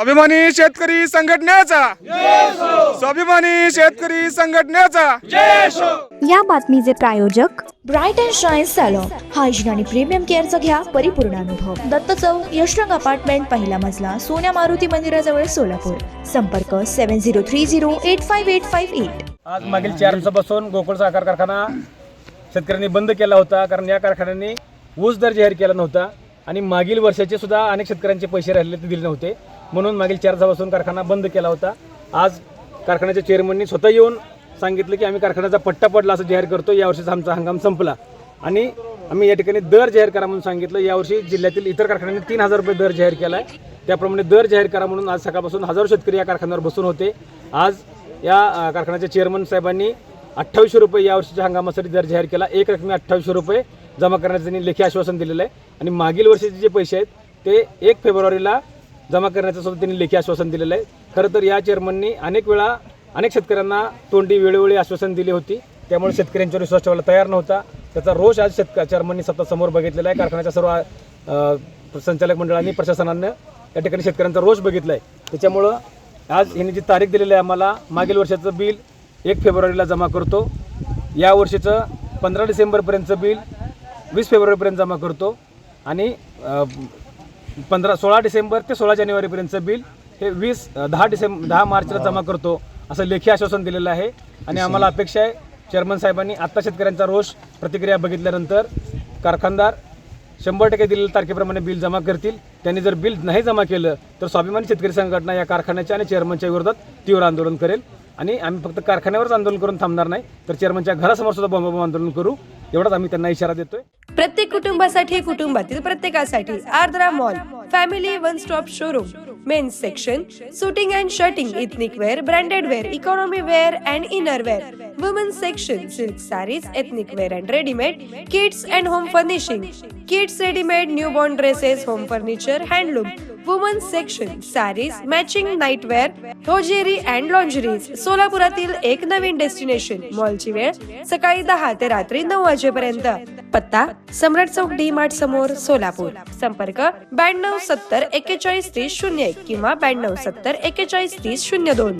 स्वाभिमानी शेतकरी संघटनेचा स्वाभिमानी शेतकरी संघटनेचा या बातमीचे प्रायोजक ब्राईट अँड शाईन सॅलॉन, हायजीन आणि प्रीमियम केअरचा घ्या परिपूर्ण अनुभव. दत्त चौक, यशरंग अपार्टमेंट, पहिला मजला, सोन्या मारुती मंदिराजवळ, सोलापूर. संपर्क 7030858858. आज मागील 4 दिवसापासून गोकुळ साखर कारखाना शेतकऱ्यांनी बंद केला होता, कारण या कारखान्याने ऊस दर जाहीर केला नव्हता आणि मागील वर्षाचे सुद्धा अनेक शेतकऱ्यांचे पैसे राहिलेले ते दिले नव्हते, म्हणून मागील 4 दिवसापासून कारखाना बंद केला होता. आज कारखान्याच्या चेअरमननी स्वतः येऊन सांगितलं की आम्ही कारखान्याचा पट्टा पडला असं जाहीर करतो, यावर्षीचा आमचा हंगाम संपला आणि आम्ही या ठिकाणी दर जाहीर करा म्हणून सांगितलं. यावर्षी जिल्ह्यातील इतर कारखान्यांनी 3000 रुपये दर जाहीर केला आहे, त्याप्रमाणे दर जाहीर करा म्हणून आज सकाळपासून हजारो शेतकरी या कारखान्यावर बसून होते. आज या कारखान्याच्या चेअरमन साहेबांनी 2800 रुपये यावर्षीच्या हंगामासाठी दर जाहीर केला. एक रकमी 2800 रुपये जमा करण्याचं त्यांनी लेखी आश्वासन दिलेलं आहे आणि मागील वर्षीचे जे पैसे आहेत ते 1 फेब्रुवारीला जमा करण्याचं सुद्धा त्यांनी लेखी आश्वासन दिलेलं आहे. खरं तर या चेअरमननी अनेक वेळा अनेक शेतकऱ्यांना तोंडी वेळोवेळी आश्वासन दिली होती, त्यामुळे शेतकऱ्यांच्यावर विश्वास ठेवायला तयार नव्हता. त्याचा रोष आज चेअरमननी स्वतः समोर बघितलेला आहे. कारखान्याच्या सर्व संचालक मंडळांनी, प्रशासनानं या ठिकाणी शेतकऱ्यांचा रोष बघितला आहे. त्याच्यामुळं आज यांनी जी तारीख दिलेली आहे आम्हाला, मागील वर्षाचं बिल 1 फेब्रुवारीला जमा करतो, या वर्षीचं 15 डिसेंबरपर्यंतचं बिल 20 फेब्रुवारीपर्यंत जमा करतो आणि 16 डिसेंबर ते 16 जानेवारीपर्यंतचं बिल हे 10 मार्चला जमा करतो असं लेखी आश्वासन दिलेलं आहे. आणि आम्हाला अपेक्षा आहे चेअरमन साहेबांनी आत्ता शेतकऱ्यांचा रोष प्रतिक्रिया बघितल्यानंतर कारखानदार 100% दिलेल्या तारखेप्रमाणे बिल जमा करतील. त्यांनी जर बिल नाही जमा केलं तर स्वाभिमानी शेतकरी संघटना या कारखान्याच्या आणि चेअरमनच्या विरोधात तीव्र आंदोलन करेल आणि आम्ही फक्त कारखान्यावरच आंदोलन करून थांबणार नाही, तर चेअरमनच्या घरासमोर सुद्धा बॉम्ब आंदोलन करू, एवढाच आम्ही त्यांना इशारा देतोय. प्रत्येक कुटुंबासाठी, कुटुंबातील प्रत्येकासाठी Ardra mall family one stop showroom. Men's section, suiting and shirting, ethnic wear, branded wear, economy wear and inner wear. Women's section, silk saris, ethnic wear and readymade, kids and home furnishing, kids readymade, newborn dresses, home furniture, handloom. Women's section, saris, matching nightwear, hosiery and lingeries. सोलापुरातील एक नवीन destination. मॉलची वेळ सकाळी 10 ते रात्री 9 वाजेपर्यंत. पत्ता सम्राट चौक, डी मार्ट समोर, सोलापूर. संपर्क 92 70 41 30 01 किंवा 92 70 41 30 02.